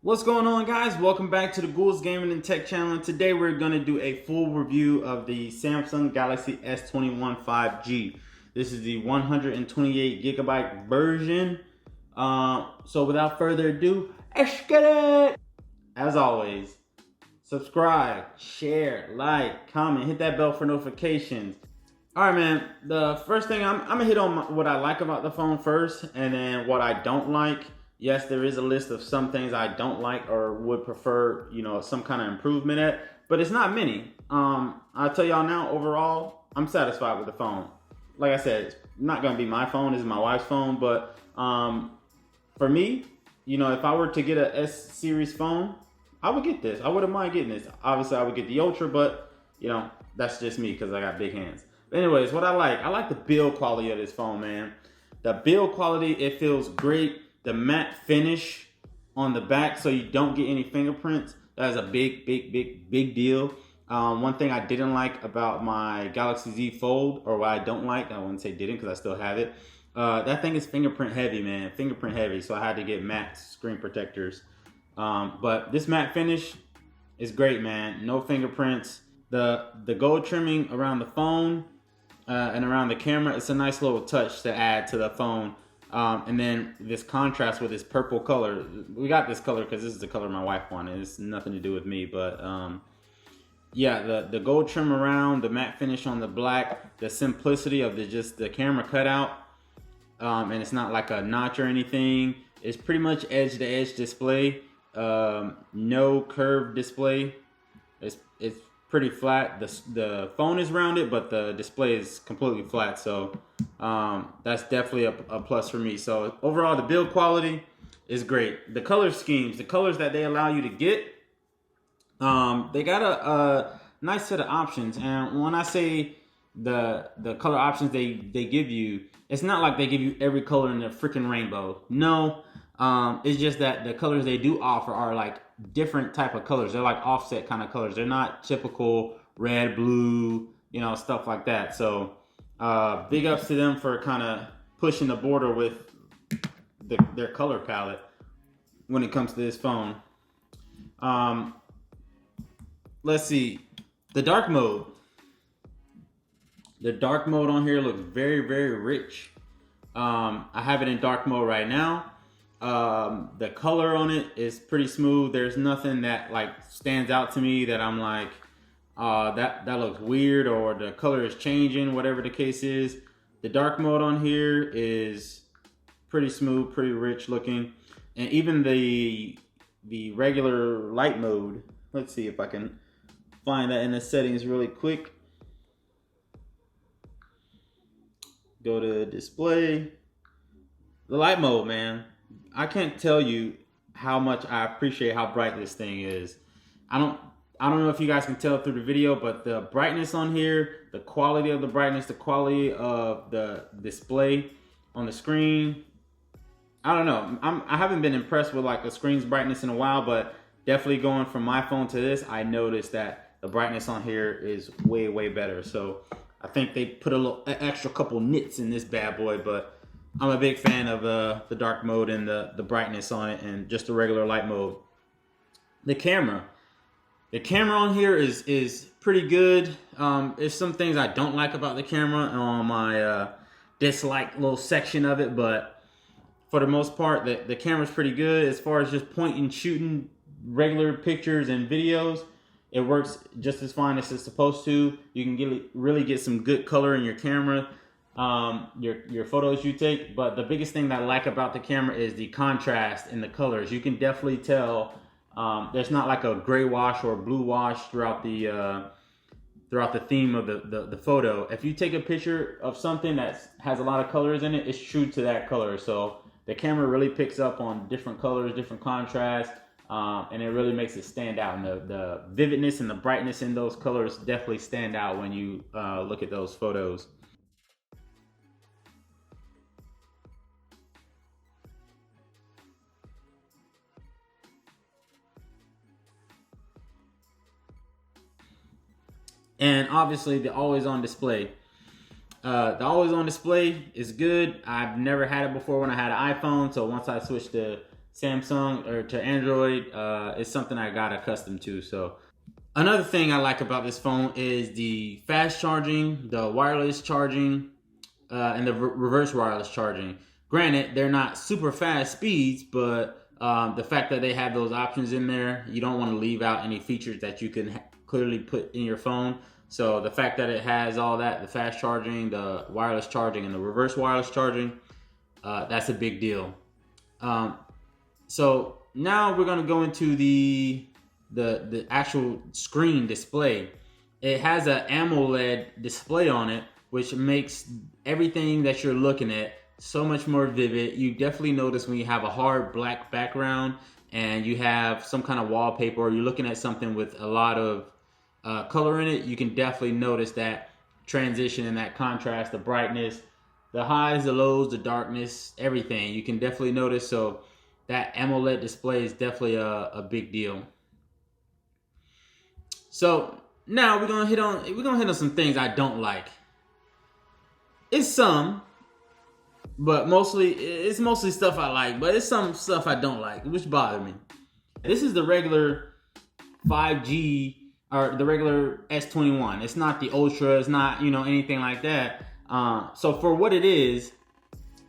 What's going on, guys? Welcome back to the Gould's Gaming and Tech channel. Today we're going to do a full review of the Samsung Galaxy S21 5G. This is the 128 gigabyte version. So without further ado, let's get it! As always, subscribe, share, like, comment, hit that bell for notifications. Alright, man, the first thing I'm going to hit on what I like about the phone first, and then what I don't like. Yes, there is a list of some things I don't like or would prefer, some kind of improvement at, but it's not many. I'll tell y'all now, overall, I'm satisfied with the phone. Like I said, it's not going to be my phone, it's my wife's phone, but for me, if I were to get a S series phone, I would get this. I wouldn't mind getting this. Obviously, I would get the Ultra, but, that's just me because I got big hands. But anyways, what I like the build quality of this phone, man. The build quality, it feels great. The matte finish on the back so you don't get any fingerprints. That is a big deal. One thing I didn't like about my Galaxy Z Fold, or what I don't like, I wouldn't say didn't because I still have it. That thing is fingerprint heavy, man. Fingerprint heavy, so I had to get matte screen protectors. But this matte finish is great, man. No fingerprints. The gold trimming around the phone and around the camera, it's a nice little touch to add to the phone. And then this contrast with this purple color. We got this color because this is the color my wife wanted. It's nothing to do with me, but yeah, the gold trim around, the matte finish on the black, the simplicity of the camera cutout, and it's not like a notch or anything. It's pretty much edge to edge display, no curved display. It's pretty flat. The phone is rounded, but the display is completely flat, so that's definitely a plus for me. So overall, the build quality is great. The color schemes, the colors that they allow you to get, they got a nice set of options. And when I say the color options they give you, it's not like they give you every color in the freaking rainbow. No, it's just that the colors they do offer are like different type of colors. They're like offset kind of colors. They're not typical red, blue, stuff like that. So big ups to them for kind of pushing the border with their color palette when it comes to this phone. Let's see, the dark mode. The dark mode on here looks very rich. I have it in dark mode right now. The color on it is pretty smooth. There's nothing that like stands out to me that I'm like, that looks weird, or the color is changing, whatever the case is. The dark mode on here is pretty smooth, pretty rich looking. And even the regular light mode, let's see if I can find that in the settings really quick. Go to display. The light mode, man. I can't tell you how much I appreciate how bright this thing is. I don't know if you guys can tell through the video, but the brightness on here, the quality of the brightness, the quality of the display on the screen, I don't know. I haven't been impressed with like the screen's brightness in a while, but definitely going from my phone to this, I noticed that the brightness on here is way better. So I think they put an extra couple nits in this bad boy, but I'm a big fan of the dark mode and the brightness on it, and just the regular light mode. The camera on here is pretty good. There's some things I don't like about the camera on my dislike little section of it, but for the most part, the camera's pretty good. As far as just point and shooting regular pictures and videos, it works just as fine as it's supposed to. You can really get some good color in your camera. Your photos you take, but the biggest thing that I like about the camera is the contrast in the colors. You can definitely tell there's not like a gray wash or blue wash throughout the theme of the photo. If you take a picture of something that has a lot of colors in it, it's true to that color. So the camera really picks up on different colors, different contrast, and it really makes it stand out. And the vividness and the brightness in those colors definitely stand out when you look at those photos. And obviously the always on display. The always on display is good. I've never had it before when I had an iPhone. So once I switched to Samsung or to Android, it's something I got accustomed to. So another thing I like about this phone is the fast charging, the wireless charging, and the reverse wireless charging. Granted, they're not super fast speeds, but the fact that they have those options in there, you don't want to leave out any features that you can clearly put in your phone. So the fact that it has all that, the fast charging, the wireless charging, and the reverse wireless charging, that's a big deal. Um, so now we're gonna go into the actual screen display. It has an AMOLED display on it, which makes everything that you're looking at so much more vivid. You definitely notice when you have a hard black background and you have some kind of wallpaper, or you're looking at something with a lot of color in it, you can definitely notice that transition and that contrast, the brightness, the highs, the lows, the darkness, everything. You can definitely notice. So that AMOLED display is definitely a big deal. So now we're gonna hit on some things I don't like. It's some, but it's mostly stuff I like, but it's some stuff I don't like, which bother me. This is the regular 5G or the regular S21. It's not the Ultra. It's not anything like that. So for what it is,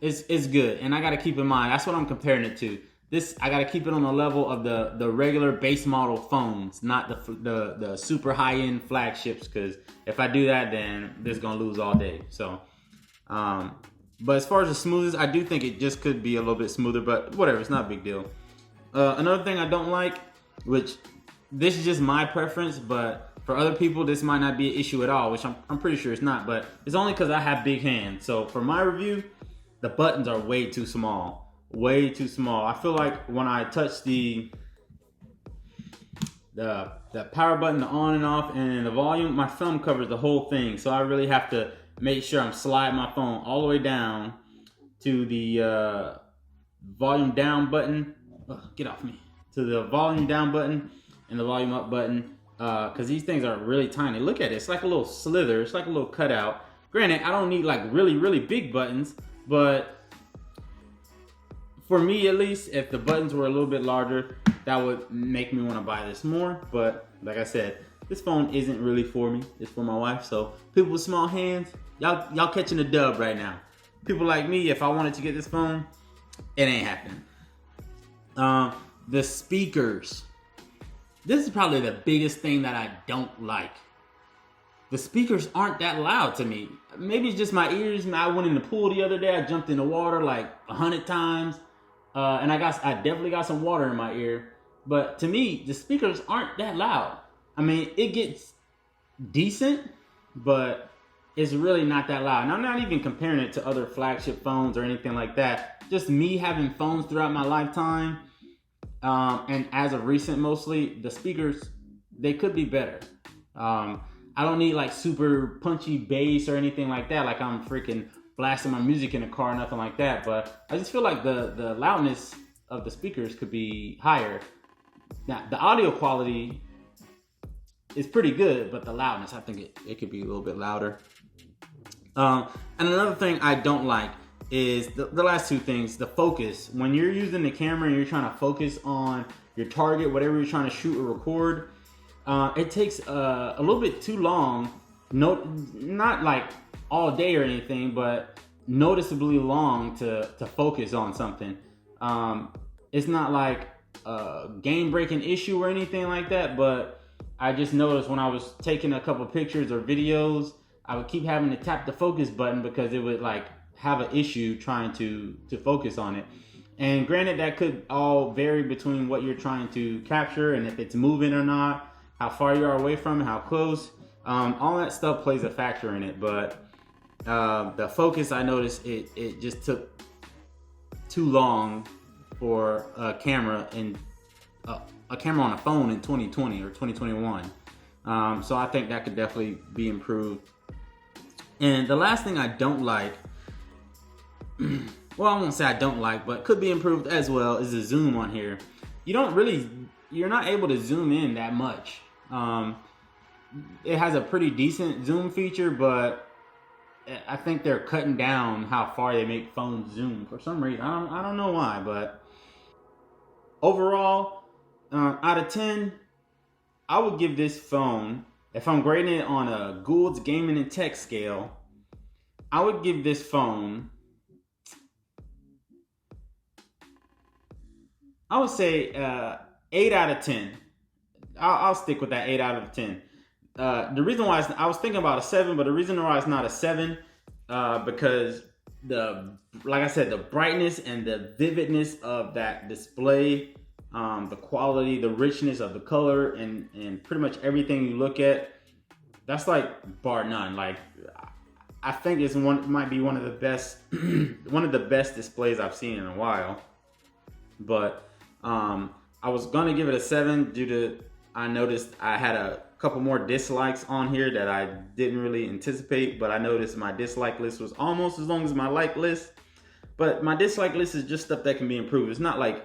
it's good, and I got to keep in mind that's what I'm comparing it to. This I got to keep it on the level of the regular base model phones, not the super high end flagships. Because if I do that, then this is gonna lose all day. So, but as far as the smoothest, I do think it just could be a little bit smoother. But whatever, it's not a big deal. Another thing I don't like, which this is just my preference, but for other people this might not be an issue at all, which I'm pretty sure it's not. But it's only because I have big hands. So for my review, the buttons are way too small. Way too small. I feel like when I touch the power button, the on and off, and the volume, my thumb covers the whole thing. So I really have to make sure I'm sliding my phone all the way down to the volume down button. Get off me. To the volume down button and the volume up button. Because these things are really tiny. Look at it. It's like a little slither. It's like a little cutout. Granted, I don't need like really, really big buttons, but for me at least, if the buttons were a little bit larger, that would make me want to buy this more. But like I said, this phone isn't really for me. It's for my wife. So people with small hands, y'all catching a dub right now. People like me, if I wanted to get this phone, it ain't happening. The speakers. This is probably the biggest thing that I don't like. The speakers aren't that loud to me. Maybe it's just my ears. I went in the pool the other day. I jumped in the water like 100 times. And I definitely got some water in my ear. But to me, the speakers aren't that loud. I mean, it gets decent, but it's really not that loud. And I'm not even comparing it to other flagship phones or anything like that. Just me having phones throughout my lifetime. And as of recent, mostly, the speakers, they could be better. I don't need like super punchy bass or anything like that. Like I'm freaking blasting my music in the car, nothing like that. But I just feel like the loudness of the speakers could be higher. Now, the audio quality is pretty good, but the loudness, I think it could be a little bit louder. And another thing I don't like is the last two things. The focus. When you're using the camera and you're trying to focus on your target, whatever you're trying to shoot or record, it takes a little bit too long. Not like all day or anything, but noticeably long to focus on something. It's not like a game-breaking issue or anything like that, but I just noticed when I was taking a couple pictures or videos, I would keep having to tap the focus button because it would like have an issue trying to focus on it. And granted, that could all vary between what you're trying to capture and if it's moving or not, how far you are away from it, how close. All that stuff plays a factor in it, but the focus, I noticed it just took too long for a camera on a phone in 2020 or 2021. So I think that could definitely be improved. And the last thing I don't like, well, I won't say I don't like, but could be improved as well, is the zoom on here. You're not able to zoom in that much. It has a pretty decent zoom feature, but I think they're cutting down how far they make phones zoom for some reason. I don't know why, but overall, out of 10, I would give this phone, if I'm grading it on a Gould's Gaming and Tech scale, I would give this phone, I would say 8 out of 10. I'll stick with that 8 out of 10. The reason why I was thinking about a 7, but the reason why it's not a 7, because like I said, the brightness and the vividness of that display, the quality, the richness of the color, and pretty much everything you look at, that's like bar none. Like, I think it's might be one of the best one of the best displays I've seen in a while. But I was gonna give it a 7 due to, I noticed I had a couple more dislikes on here that I didn't really anticipate, but I noticed my dislike list was almost as long as my like list. But my dislike list is just stuff that can be improved. It's not like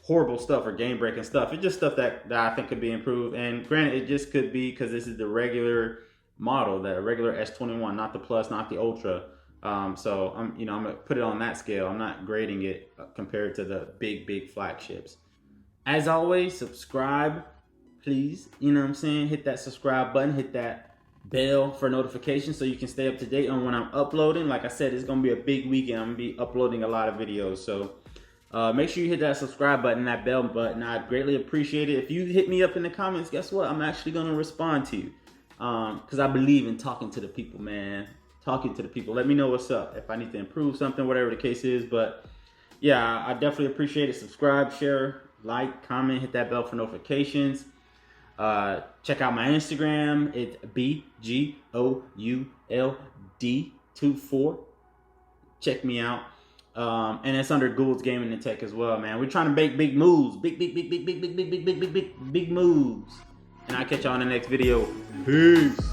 horrible stuff or game breaking stuff. It's just stuff that I think could be improved. And granted, it just could be because this is the regular model, the regular S21, not the Plus, not the Ultra. So I'm gonna put it on that scale. I'm not grading it compared to the big flagships. As always, subscribe, please. You know what I'm saying? Hit that subscribe button, hit that bell for notifications so you can stay up to date on when I'm uploading. Like I said, it's gonna be a big weekend. I'm gonna be uploading a lot of videos. So make sure you hit that subscribe button, that bell button. I'd greatly appreciate it. If you hit me up in the comments, guess what? I'm actually gonna respond to you. Because I believe in talking to the people, man. Talking to the people. Let me know what's up. If I need to improve something, whatever the case is. But yeah, I definitely appreciate it. Subscribe, share, like, comment, hit that bell for notifications. Check out my Instagram. It's BGOULD24. Check me out. And it's under Gould's Gaming and Tech as well, man. We're trying to make big moves. Big moves. And I'll catch y'all in the next video. Peace.